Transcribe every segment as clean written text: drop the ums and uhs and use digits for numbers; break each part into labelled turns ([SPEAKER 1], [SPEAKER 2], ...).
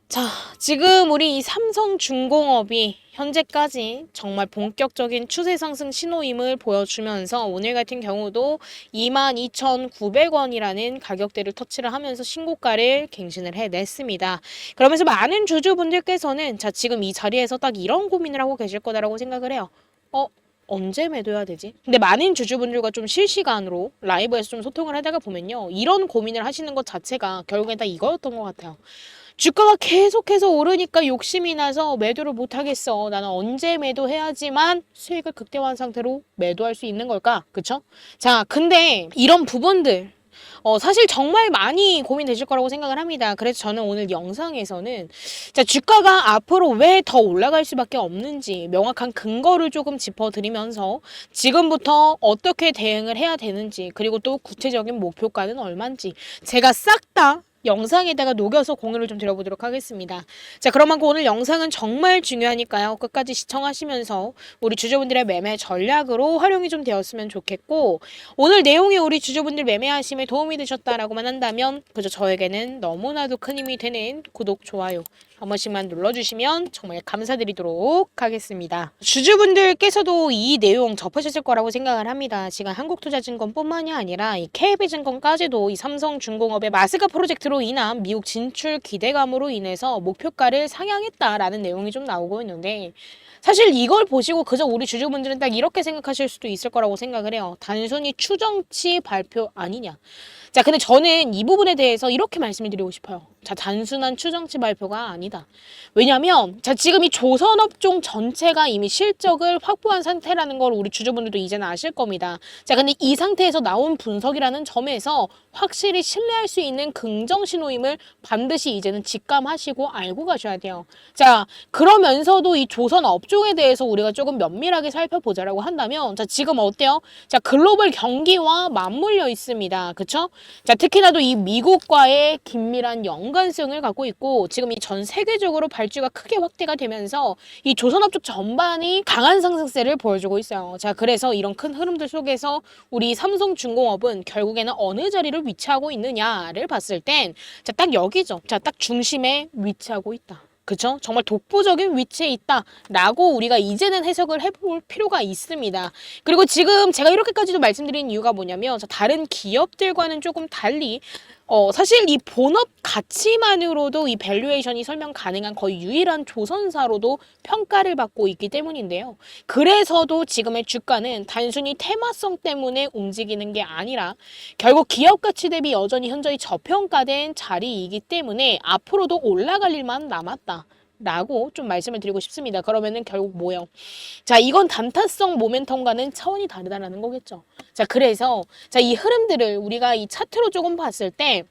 [SPEAKER 1] 자, 지금 우리 이 삼성중공업이 현재까지 정말 본격적인 추세 상승 신호임을 보여주면서 오늘 같은 경우도 22,900원이라는 가격대를 터치를 하면서 신고가를 갱신을 해냈습니다. 그러면서 많은 주주분들께서는 자, 지금 이 자리에서 딱 이런 고민을 하고 계실 거다라고 생각을 해요. 언제 매도해야 되지? 근데 많은 주주분들과 좀 실시간으로 라이브에서 좀 소통을 하다가 보면요. 이런 고민을 하시는 것 자체가 결국엔 다 이거였던 것 같아요. 주가가 계속해서 오르니까 욕심이 나서 매도를 못하겠어. 나는 언제 매도해야지만 수익을 극대화한 상태로 매도할 수 있는 걸까? 그쵸? 자, 근데 이런 부분들 사실 정말 많이 고민되실 거라고 생각을 합니다. 그래서 저는 오늘 영상에서는 자, 주가가 앞으로 왜 더 올라갈 수밖에 없는지 명확한 근거를 조금 짚어드리면서 지금부터 어떻게 대응을 해야 되는지 그리고 또 구체적인 목표가는 얼마인지 제가 싹다 영상에다가 녹여서 공유를 좀 드려보도록 하겠습니다. 자, 그럼 오늘 영상은 정말 중요하니까요. 끝까지 시청하시면서 우리 주주분들의 매매 전략으로 활용이 좀 되었으면 좋겠고 오늘 내용이 우리 주주분들 매매하심에 도움이 되셨다라고만 한다면 그저 저에게는 너무나도 큰 힘이 되는 구독, 좋아요 한 번씩만 눌러주시면 정말 감사드리도록 하겠습니다. 주주분들께서도 이 내용 접하셨을 거라고 생각을 합니다. 지금 한국투자증권뿐만이 아니라 이 KB증권까지도 이 삼성중공업의 마스크 프로젝트로 인한 미국 진출 기대감으로 인해서 목표가를 상향했다라는 내용이 좀 나오고 있는데 사실 이걸 보시고 그저 우리 주주분들은 딱 이렇게 생각하실 수도 있을 거라고 생각을 해요. 단순히 추정치 발표 아니냐. 자, 근데 저는 이 부분에 대해서 이렇게 말씀을 드리고 싶어요. 자, 단순한 추정치 발표가 아니다. 왜냐면 자, 지금 이 조선업종 전체가 이미 실적을 확보한 상태라는 걸 우리 주주분들도 이제는 아실 겁니다. 자, 근데 이 상태에서 나온 분석이라는 점에서 확실히 신뢰할 수 있는 긍정 신호임을 반드시 이제는 직감하시고 알고 가셔야 돼요. 자, 그러면서도 이 조선업종에 대해서 우리가 조금 면밀하게 살펴보자라고 한다면 자, 지금 어때요? 자, 글로벌 경기와 맞물려 있습니다. 그쵸? 자, 특히나도 이 미국과의 긴밀한 연관성을 갖고 있고 지금 이 전 세계적으로 발주가 크게 확대가 되면서 이 조선업 쪽 전반이 강한 상승세를 보여주고 있어요. 자, 그래서 이런 큰 흐름들 속에서 우리 삼성중공업은 결국에는 어느 자리를 위치하고 있느냐를 봤을 땐 자, 딱 여기죠. 자, 딱 중심에 위치하고 있다. 그쵸? 정말 독보적인 위치에 있다라고 우리가 이제는 해석을 해볼 필요가 있습니다. 그리고 지금 제가 이렇게까지도 말씀드린 이유가 뭐냐면 다른 기업들과는 조금 달리 사실 이 본업 가치만으로도 이 밸류에이션이 설명 가능한 거의 유일한 조선사로도 평가를 받고 있기 때문인데요. 그래서도 지금의 주가는 단순히 테마성 때문에 움직이는 게 아니라 결국 기업 가치 대비 여전히 현저히 저평가된 자리이기 때문에 앞으로도 올라갈 일만 남았다. 라고 좀 말씀을 드리고 싶습니다. 그러면은 결국 뭐예요? 자, 이건 단타성 모멘텀과는 차원이 다르다라는 거겠죠. 자, 그래서 자, 이 흐름들을 우리가 이 차트로 조금 봤을 때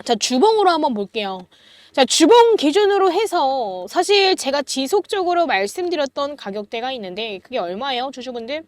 [SPEAKER 1] 자, 주봉으로 한번 볼게요. 자, 주봉 기준으로 해서 사실 제가 지속적으로 말씀드렸던 가격대가 있는데 그게 얼마예요, 주주분들?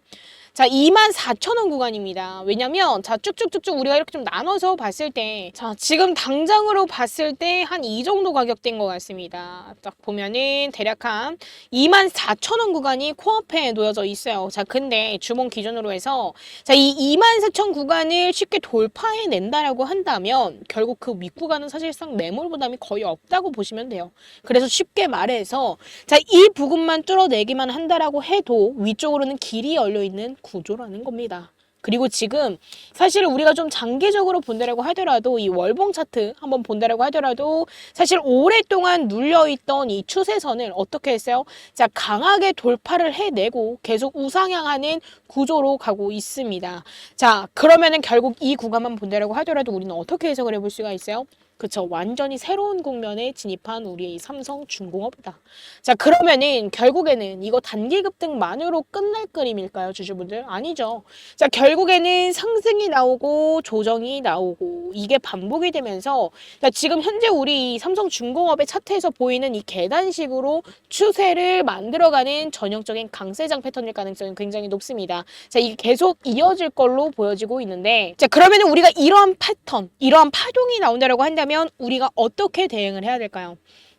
[SPEAKER 1] 자, 24,000원 구간입니다. 왜냐면 자, 쭉쭉쭉쭉 우리가 이렇게 좀 나눠서 봤을 때 자, 지금 당장으로 봤을 때 한 이 정도 가격대인 것 같습니다. 딱 보면은 대략 한 24,000원 구간이 코앞에 놓여져 있어요. 자, 근데 주봉 기준으로 해서 자, 이 24,000 구간을 쉽게 돌파해 낸다라고 한다면 결국 그 윗구간은 사실상 매물 부담이 거의 없다고 보시면 돼요. 그래서 쉽게 말해서 자, 이 부분만 뚫어내기만 한다라고 해도 위쪽으로는 길이 열려 있는 구조라는 겁니다. 그리고 지금 사실 우리가 좀 장기적으로 본다라고 하더라도 이 월봉 차트 한번 본다라고 하더라도 사실 오랫동안 눌려있던 이 추세선을 어떻게 했어요? 자, 강하게 돌파를 해내고 계속 우상향하는 구조로 가고 있습니다. 자, 그러면은 결국 이 구간만 본다라고 하더라도 우리는 어떻게 해석을 해볼 수가 있어요? 그쵸. 완전히 새로운 국면에 진입한 우리의 삼성중공업이다. 자, 그러면은 결국에는 이거 단기 급등만으로 끝날 그림일까요, 주주분들? 아니죠. 자, 결국에는 상승이 나오고 조정이 나오고 이게 반복이 되면서 자, 지금 현재 우리 삼성중공업의 차트에서 보이는 이 계단식으로 추세를 만들어가는 전형적인 강세장 패턴일 가능성이 굉장히 높습니다. 자, 이게 계속 이어질 걸로 보여지고 있는데 자, 그러면은 우리가 이러한 패턴, 이러한 파동이 나온다라고 한다면 우리가 어떻게 대응을 해야 될까요?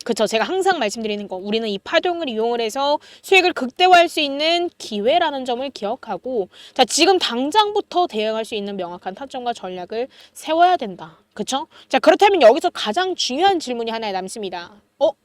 [SPEAKER 1] 그쵸. 제가 항상 말씀드리는 거. 우리는 이 파동을 이용을 해서 수익을 극대화할 수 있는 기회라는 점을 기억하고, 자, 지금 당장부터 대응할 수 있는 명확한 타점과 전략을 세워야 된다. 그쵸? 자, 그렇다면 여기서 가장 중요한 질문이 하나 남습니다.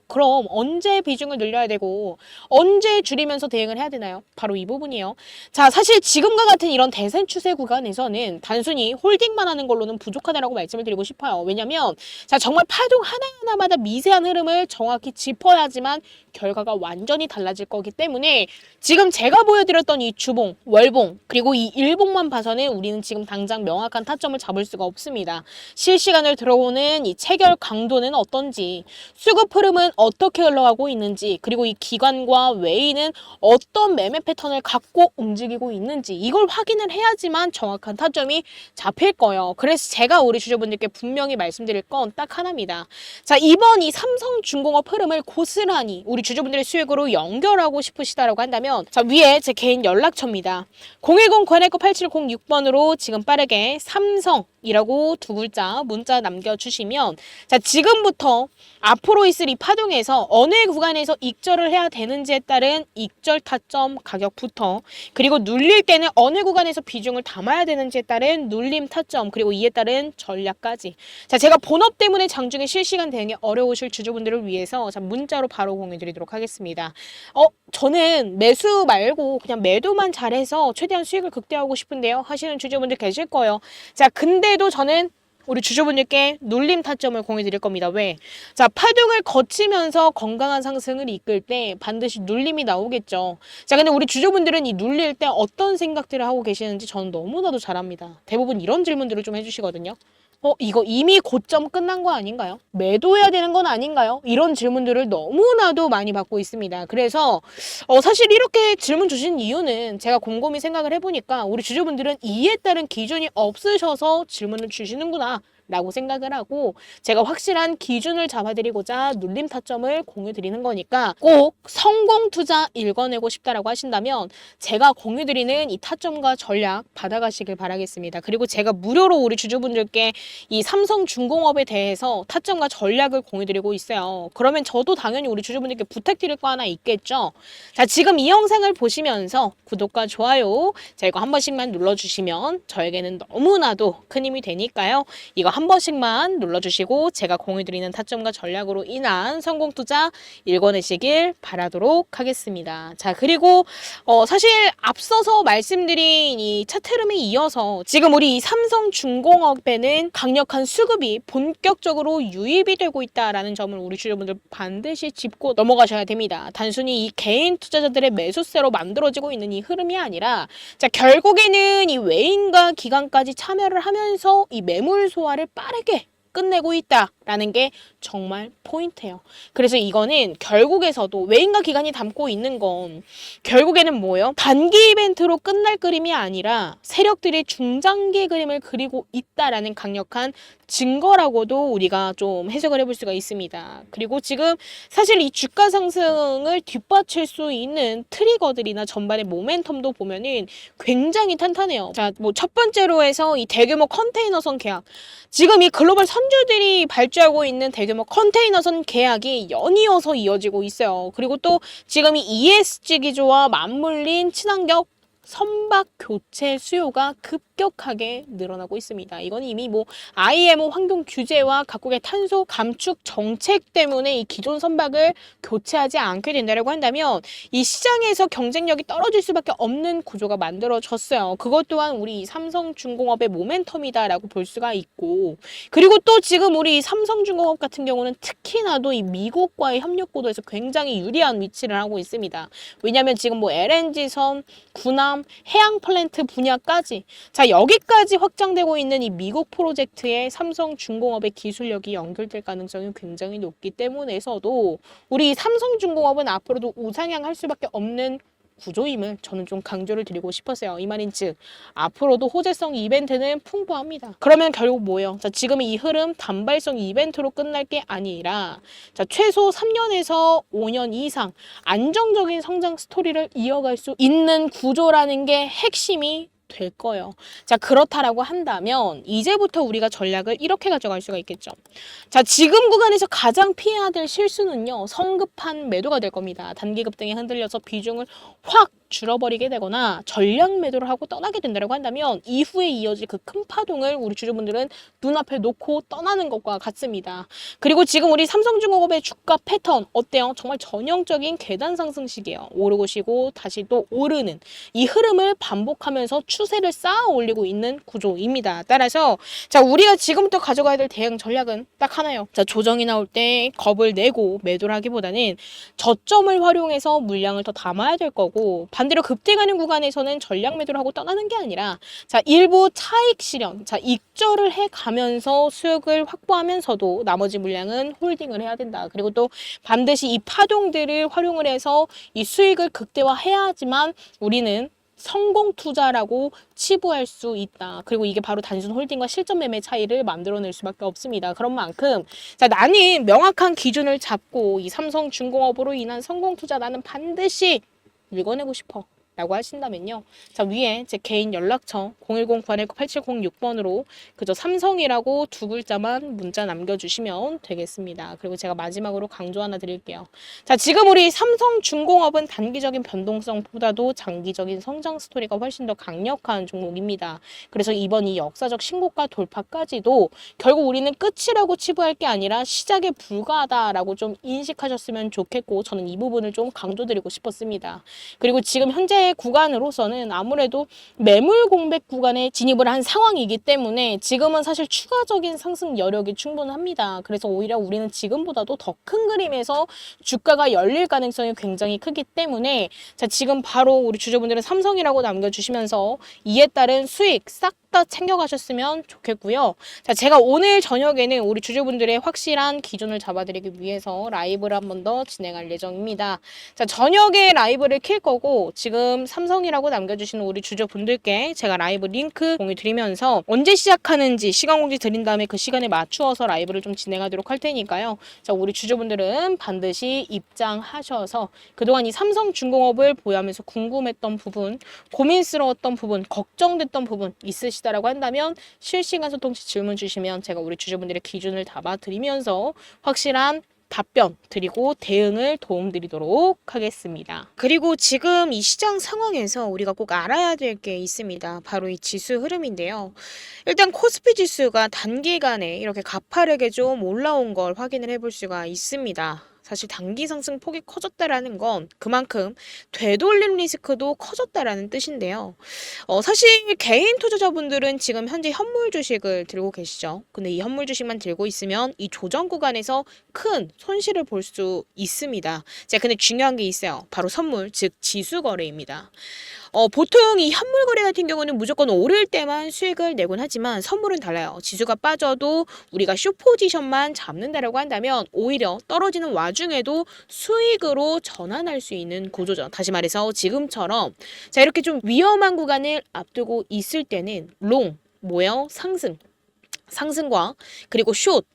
[SPEAKER 1] 그럼 언제 비중을 늘려야 되고 언제 줄이면서 대응을 해야 되나요? 바로 이 부분이에요. 자, 사실 지금과 같은 이런 대세 추세 구간에서는 단순히 홀딩만 하는 걸로는 부족하다라고 말씀을 드리고 싶어요. 왜냐면 자, 정말 파동 하나하나마다 미세한 흐름을 정확히 짚어야지만 결과가 완전히 달라질 거기 때문에 지금 제가 보여드렸던 이 주봉, 월봉, 그리고 이 일봉만 봐서는 우리는 지금 당장 명확한 타점을 잡을 수가 없습니다. 실시간으로 들어오는 이 체결 강도는 어떤지, 수급 흐름은 어떻게 흘러가고 있는지, 그리고 이 기관과 외인은 어떤 매매 패턴을 갖고 움직이고 있는지 이걸 확인을 해야지만 정확한 타점이 잡힐 거예요. 그래서 제가 우리 주주분들께 분명히 말씀드릴 건 딱 하나입니다. 자, 이번 이 삼성중공업 흐름을 고스란히 우리 주주분들의 수익으로 연결하고 싶으시다라고 한다면 자, 위에 제 개인 연락처입니다. 010-989-8706번으로 지금 빠르게 삼성이라고 두 글자 문자 남겨주시면 자, 지금부터 앞으로 있을 이 파동에서 어느 구간에서 익절을 해야 되는지에 따른 익절 타점 가격부터, 그리고 눌릴 때는 어느 구간에서 비중을 담아야 되는지에 따른 눌림 타점, 그리고 이에 따른 전략까지. 자, 제가 본업 때문에 장중에 실시간 대응이 어려우실 주주분들을 위해서 자, 문자로 바로 공유드리도록 하겠습니다. 저는 매수 말고 그냥 매도만 잘해서 최대한 수익을 극대화하고 싶은데요 하시는 주주분들 계실 거예요. 자, 근데도 저는 우리 주주분들께 눌림 타점을 공유 드릴 겁니다. 왜? 자, 파동을 거치면서 건강한 상승을 이끌 때 반드시 눌림이 나오겠죠. 자, 근데 우리 주주분들은 이 눌릴 때 어떤 생각들을 하고 계시는지 저는 너무나도 잘 압니다. 대부분 이런 질문들을 좀 해주시거든요. 이거 이미 고점 끝난 거 아닌가요? 매도해야 되는 건 아닌가요? 이런 질문들을 너무나도 많이 받고 있습니다. 그래서 사실 이렇게 질문 주신 이유는 제가 곰곰이 생각을 해보니까 우리 주주분들은 이에 따른 기준이 없으셔서 질문을 주시는구나 라고 생각을 하고 제가 확실한 기준을 잡아드리고자 눌림 타점을 공유드리는 거니까 꼭 성공 투자 읽어내고 싶다라고 하신다면 제가 공유드리는 이 타점과 전략 받아가시길 바라겠습니다. 그리고 제가 무료로 우리 주주분들께 이 삼성중공업에 대해서 타점과 전략을 공유드리고 있어요. 그러면 저도 당연히 우리 주주분들께 부탁드릴 거 하나 있겠죠. 자, 지금 이 영상을 보시면서 구독과 좋아요 자, 이거 한 번씩만 눌러주시면 저에게는 너무나도 큰 힘이 되니까요. 이거 한 번씩만 눌러주시고 제가 공유드리는 타점과 전략으로 인한 성공 투자 읽어내시길 바라도록 하겠습니다. 자, 그리고 사실 앞서서 말씀드린 이 차트 흐름에 이어서 지금 우리 이 삼성중공업에는 강력한 수급이 본격적으로 유입이 되고 있다라는 점을 우리 주주분들 반드시 짚고 넘어가셔야 됩니다. 단순히 이 개인 투자자들의 매수세로 만들어지고 있는 이 흐름이 아니라 자, 결국에는 이 외인과 기관까지 참여를 하면서 이 매물 소화를 빠르게 끝내고 있다라는 게 정말 포인트예요. 그래서 이거는 결국에서도 외인과 기관이 담고 있는 건 결국에는 뭐예요? 단기 이벤트로 끝날 그림이 아니라 세력들이 중장기 그림을 그리고 있다라는 강력한 증거라고도 우리가 좀 해석을 해볼 수가 있습니다. 그리고 지금 사실 이 주가 상승을 뒷받칠 수 있는 트리거들이나 전반의 모멘텀도 보면은 굉장히 탄탄해요. 자, 뭐 첫 번째로 해서 이 대규모 컨테이너선 계약. 지금 이 글로벌 선주들이 발주하고 있는 대규모 컨테이너선 계약이 연이어서 이어지고 있어요. 그리고 또 지금 이 ESG 기조와 맞물린 친환경 선박 교체 수요가 급격하게 늘어나고 있습니다. 이건 이미 뭐 IMO 환경 규제와 각국의 탄소 감축 정책 때문에 이 기존 선박을 교체하지 않게 된다고 한다면 이 시장에서 경쟁력이 떨어질 수밖에 없는 구조가 만들어졌어요. 그것 또한 우리 삼성중공업의 모멘텀이다라고 볼 수가 있고, 그리고 또 지금 우리 삼성중공업 같은 경우는 특히나도 이 미국과의 협력 구도에서 굉장히 유리한 위치를 하고 있습니다. 왜냐하면 지금 뭐 LNG선, 군함, 해양 플랜트 분야까지 자, 여기까지 확장되고 있는 이 미국 프로젝트에 삼성중공업의 기술력이 연결될 가능성이 굉장히 높기 때문에서도 우리 삼성중공업은 앞으로도 우상향할 수밖에 없는 구조임을 저는 좀 강조를 드리고 싶었어요. 이 말인즉 앞으로도 호재성 이벤트는 풍부합니다. 그러면 결국 뭐예요? 자, 지금 이 흐름 단발성 이벤트로 끝날 게 아니라 자, 최소 3년에서 5년 이상 안정적인 성장 스토리를 이어갈 수 있는 구조라는 게 핵심이 될 거예요. 자, 그렇다라고 한다면 이제부터 우리가 전략을 이렇게 가져갈 수가 있겠죠. 자, 지금 구간에서 가장 피해야 될 실수는요. 성급한 매도가 될 겁니다. 단기 급등에 흔들려서 비중을 확 줄어버리게 되거나 전략 매도를 하고 떠나게 된다고 한다면 이후에 이어질 그 큰 파동을 우리 주주분들은 눈앞에 놓고 떠나는 것과 같습니다. 그리고 지금 우리 삼성중공업의 주가 패턴 어때요? 정말 전형적인 계단 상승식이에요. 오르고 쉬고 다시 또 오르는 이 흐름을 반복하면서 추세를 쌓아 올리고 있는 구조입니다. 따라서 자, 우리가 지금부터 가져가야 될 대응 전략은 딱 하나요. 자, 조정이 나올 때 겁을 내고 매도를 하기보다는 저점을 활용해서 물량을 더 담아야 될 거고, 반대로 급등하는 구간에서는 전략 매도를 하고 떠나는 게 아니라 자, 일부 차익 실현, 자, 익절을 해 가면서 수익을 확보하면서도 나머지 물량은 홀딩을 해야 된다. 그리고 또 반드시 이 파동들을 활용을 해서 이 수익을 극대화해야 하지만 우리는 성공 투자라고 치부할 수 있다. 그리고 이게 바로 단순 홀딩과 실전 매매 차이를 만들어낼 수밖에 없습니다. 그런 만큼 자, 나는 명확한 기준을 잡고 이 삼성중공업으로 인한 성공 투자 나는 반드시 읽어내고 싶어 라고 하신다면요. 자, 위에 제 개인 연락처 010-819-8706번으로 그저 삼성이라고 두 글자만 문자 남겨주시면 되겠습니다. 그리고 제가 마지막으로 강조 하나 드릴게요. 자, 지금 우리 삼성중공업은 단기적인 변동성보다도 장기적인 성장 스토리가 훨씬 더 강력한 종목입니다. 그래서 이번 이 역사적 신고가 돌파까지도 결국 우리는 끝이라고 치부할 게 아니라 시작에 불과하다라고 좀 인식하셨으면 좋겠고, 저는 이 부분을 좀 강조드리고 싶었습니다. 그리고 지금 현재 구간으로서는 아무래도 매물 공백 구간에 진입을 한 상황이기 때문에 지금은 사실 추가적인 상승 여력이 충분합니다. 그래서 오히려 우리는 지금보다도 더 큰 그림에서 주가가 열릴 가능성이 굉장히 크기 때문에 자, 지금 바로 우리 주주분들은 삼성이라고 남겨주시면서 이에 따른 수익 싹 다 챙겨가셨으면 좋겠고요. 자, 제가 오늘 저녁에는 우리 주주분들의 확실한 기준을 잡아드리기 위해서 라이브를 한 번 더 진행할 예정입니다. 자, 저녁에 라이브를 킬 거고 지금 삼성이라고 남겨주시는 우리 주주분들께 제가 라이브 링크 공유 드리면서 언제 시작하는지 시간 공지 드린 다음에 그 시간에 맞추어서 라이브를 좀 진행하도록 할 테니까요. 자, 우리 주주분들은 반드시 입장하셔서 그동안 이 삼성중공업을 보유하면서 궁금했던 부분, 고민스러웠던 부분, 걱정됐던 부분 있으시다라고 한다면 실시간 소통 시 질문 주시면 제가 우리 주주분들의 기준을 담아드리면서 확실한 답변 드리고 대응을 도움드리도록 하겠습니다. 그리고 지금 이 시장 상황에서 우리가 꼭 알아야 될 게 있습니다. 바로 이 지수 흐름인데요. 일단 코스피 지수가 단기간에 이렇게 가파르게 좀 올라온 걸 확인을 해볼 수가 있습니다. 사실 단기 상승 폭이 커졌다라는 건 그만큼 되돌림 리스크도 커졌다라는 뜻인데요. 사실 개인 투자자분들은 지금 현재 현물 주식을 들고 계시죠. 근데 이 현물 주식만 들고 있으면 이 조정 구간에서 큰 손실을 볼 수 있습니다. 자, 근데 중요한 게 있어요. 바로 선물, 즉 지수 거래입니다. 보통 이 현물 거래 같은 경우는 무조건 오를 때만 수익을 내곤 하지만 선물은 달라요. 지수가 빠져도 우리가 숏 포지션만 잡는다라고 한다면 오히려 떨어지는 와중에도 수익으로 전환할 수 있는 구조죠. 다시 말해서 지금처럼 자, 이렇게 좀 위험한 구간을 앞두고 있을 때는 롱, 뭐예요? 상승과 그리고 숏,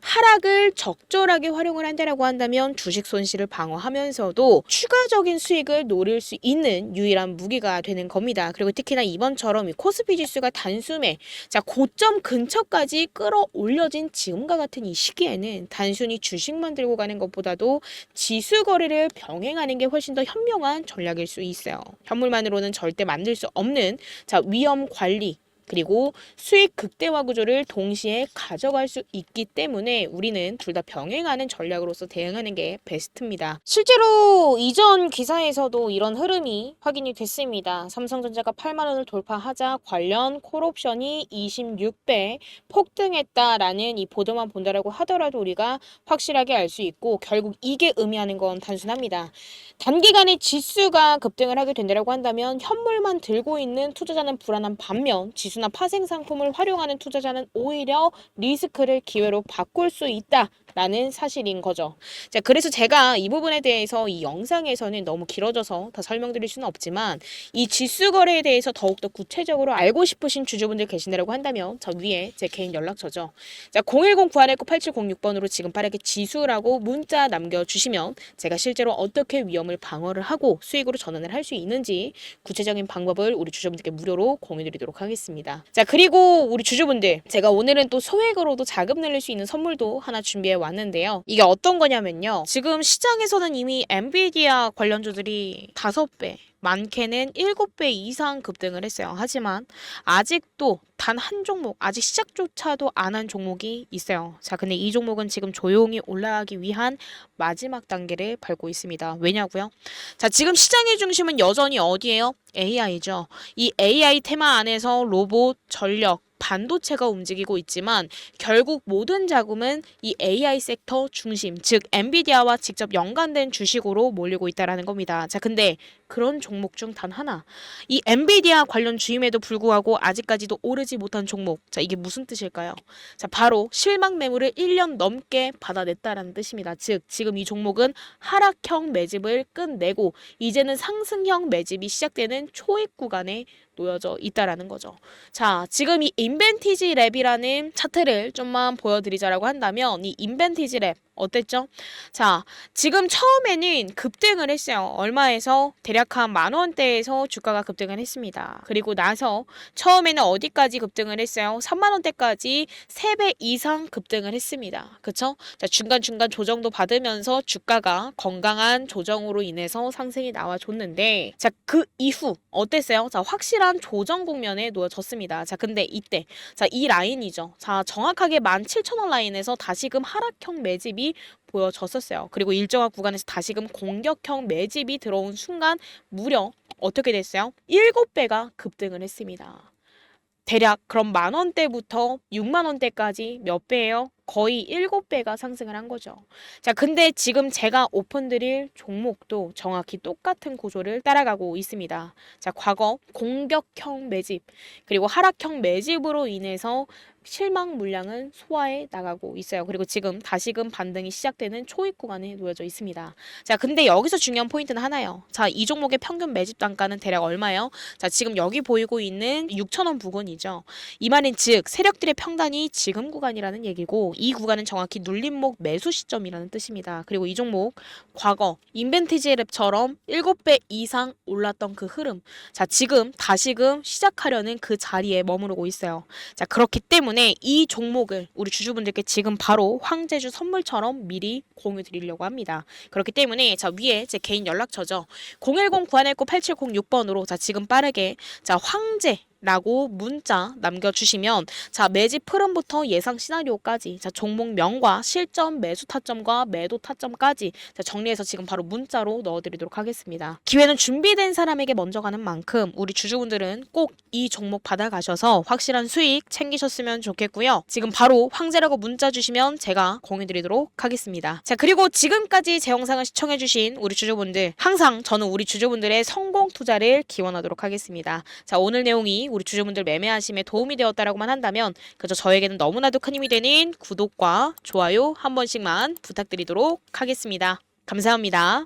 [SPEAKER 1] 하락을 적절하게 활용을 한다라고 한다면 주식 손실을 방어하면서도 추가적인 수익을 노릴 수 있는 유일한 무기가 되는 겁니다. 그리고 특히나 이번처럼 이 코스피 지수가 단숨에 자, 고점 근처까지 끌어올려진 지금과 같은 이 시기에는 단순히 주식만 들고 가는 것보다도 지수 거래를 병행하는 게 훨씬 더 현명한 전략일 수 있어요. 현물만으로는 절대 만들 수 없는 자, 위험 관리 그리고 수익 극대화 구조를 동시에 가져갈 수 있기 때문에 우리는 둘 다 병행하는 전략으로서 대응하는 게 베스트입니다. 실제로 이전 기사에서도 이런 흐름이 확인이 됐습니다. 삼성전자가 8만 원을 돌파하자 관련 콜옵션이 26배 폭등했다라는 이 보도만 본다라고 하더라도 우리가 확실하게 알 수 있고 결국 이게 의미하는 건 단순합니다. 단기간에 지수가 급등을 하게 된다고 한다면 현물만 들고 있는 투자자는 불안한 반면 지수나 파생 상품을 활용하는 투자자는 오히려 리스크를 기회로 바꿀 수 있다. 라는 사실인 거죠. 자, 그래서 제가 이 부분에 대해서 이 영상에서는 너무 길어져서 다 설명드릴 수는 없지만 이 지수 거래에 대해서 더욱더 구체적으로 알고 싶으신 주주분들 계신다고 한다면 저 위에 제 개인 연락처죠. 자, 010-919-8706번으로 지금 빠르게 지수라고 문자 남겨주시면 제가 실제로 어떻게 위험을 방어를 하고 수익으로 전환을 할 수 있는지 구체적인 방법을 우리 주주분들께 무료로 공유드리도록 하겠습니다. 자, 그리고 우리 주주분들 제가 오늘은 또 소액으로도 자금 늘릴 수 있는 선물도 하나 준비해 왔는데요. 이게 어떤 거냐면요. 지금 시장에서는 이미 엔비디아 관련주들이 5배 많게는 7배 이상 급등을 했어요. 하지만 아직도 단 한 종목, 아직 시작조차도 안 한 종목이 있어요. 자, 근데 이 종목은 지금 조용히 올라가기 위한 마지막 단계를 밟고 있습니다. 왜냐고요? 자, 지금 시장의 중심은 여전히 어디예요? AI죠. 이 AI 테마 안에서 로봇, 전력, 반도체가 움직이고 있지만 결국 모든 자금은 이 AI 섹터 중심, 즉 엔비디아와 직접 연관된 주식으로 몰리고 있다라는 겁니다. 자, 근데 그런 종목 중 단 하나, 이 엔비디아 관련 주임에도 불구하고 아직까지도 오르지 못한 종목. 자, 이게 무슨 뜻일까요? 자, 바로 실망 매물을 1년 넘게 받아냈다라는 뜻입니다. 즉, 지금 이 종목은 하락형 매집을 끝내고 이제는 상승형 매집이 시작되는 초입 구간에 놓여져 있다라는 거죠. 자, 지금 이 인벤티지 랩이라는 차트를 좀만 보여드리자라고 한다면 이 인벤티지 랩 어땠죠? 자, 지금 처음에는 급등을 했어요. 얼마에서? 대략 한 10,000원대에서 주가가 급등을 했습니다. 그리고 나서 처음에는 어디까지 급등을 했어요? 30,000원대까지 3배 이상 급등을 했습니다. 그쵸? 자, 중간중간 조정도 받으면서 주가가 건강한 조정으로 인해서 상승이 나와줬는데, 자, 그 이후 어땠어요? 자, 확실한 조정 국면에 놓여졌습니다. 자, 근데 이때, 자, 이 라인이죠. 자, 정확하게 17,000원 라인에서 다시금 하락형 매집이 보여졌었어요. 그리고 일정한 구간에서 다시금 공격형 매집이 들어온 순간 무려 어떻게 됐어요? 7배가 급등을 했습니다. 대략 그럼 10,000원대부터 60,000원대까지 몇 배예요? 거의 7배가 상승을 한 거죠. 자, 근데 지금 제가 오픈드릴 종목도 정확히 똑같은 구조를 따라가고 있습니다. 자, 과거 공격형 매집, 그리고 하락형 매집으로 인해서 실망 물량은 소화해 나가고 있어요. 그리고 지금 다시금 반등이 시작되는 초입 구간에 놓여져 있습니다. 자, 근데 여기서 중요한 포인트는 하나요. 자, 이 종목의 평균 매집 단가는 대략 얼마예요? 자, 지금 여기 보이고 있는 6,000원 부근이죠. 이 말은 즉 세력들의 평단이 지금 구간이라는 얘기고 이 구간은 정확히 눌림목 매수 시점이라는 뜻입니다. 그리고 이 종목 과거 인벤티지 랩처럼 7배 이상 올랐던 그 흐름, 자, 지금 다시금 시작하려는 그 자리에 머무르고 있어요. 자, 그렇기 때문에 이 종목을 우리 주주분들께 지금 바로 황제주 선물처럼 미리 공유 드리려고 합니다. 그렇기 때문에 자, 위에 제 개인 연락처죠. 010-919-8706번으로 자, 지금 빠르게 자, 황제 라고 문자 남겨주시면 자, 매집 흐름부터 예상 시나리오까지 자, 종목명과 실점, 매수 타점과 매도 타점까지 자, 정리해서 지금 바로 문자로 넣어드리도록 하겠습니다. 기회는 준비된 사람에게 먼저 가는 만큼 우리 주주분들은 꼭 이 종목 받아가셔서 확실한 수익 챙기셨으면 좋겠고요. 지금 바로 황제라고 문자 주시면 제가 공유드리도록 하겠습니다. 자, 그리고 지금까지 제 영상을 시청해주신 우리 주주분들 항상 저는 우리 주주분들의 성공 투자를 기원하도록 하겠습니다. 자, 오늘 내용이 우리 주주분들 매매하심에 도움이 되었다라고만 한다면 그저 저에게는 너무나도 큰 힘이 되는 구독과 좋아요 한 번씩만 부탁드리도록 하겠습니다. 감사합니다.